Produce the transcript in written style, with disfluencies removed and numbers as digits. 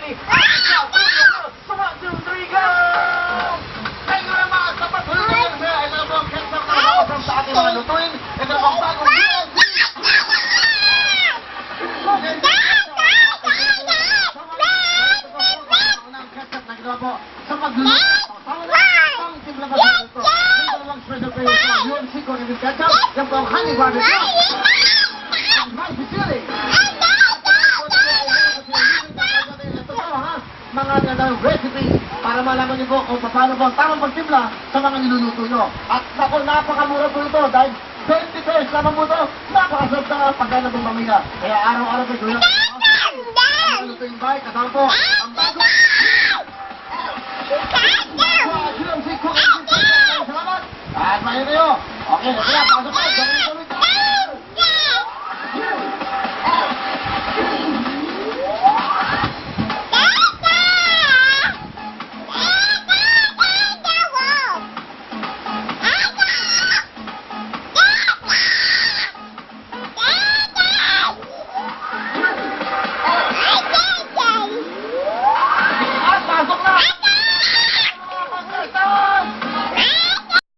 Thank you very much sa patuloy na ito po ang ketchup na nakasam sa ating mga lutuin. Ito po ang bagong sa pagluluto. Ang timpla ba sa ito? May dalawang special kayo sa yun, siko na yung ketchup. Yan po ang honey barbecue. Ang my sicily. Ito po ha, mga recipe para malaman niyo po kung paano po ang tamang pagtimpla sa mga niluluto nyo. At ako, napakamura po ito dahil 20 pesos naman po ito. Napakasarap sa pagkain ng pamilya. Kaya araw-araw po ito. Ang lutuin ba? Kasama po ang bago. Salamat! At mahin kayo! Okay, pasok pa!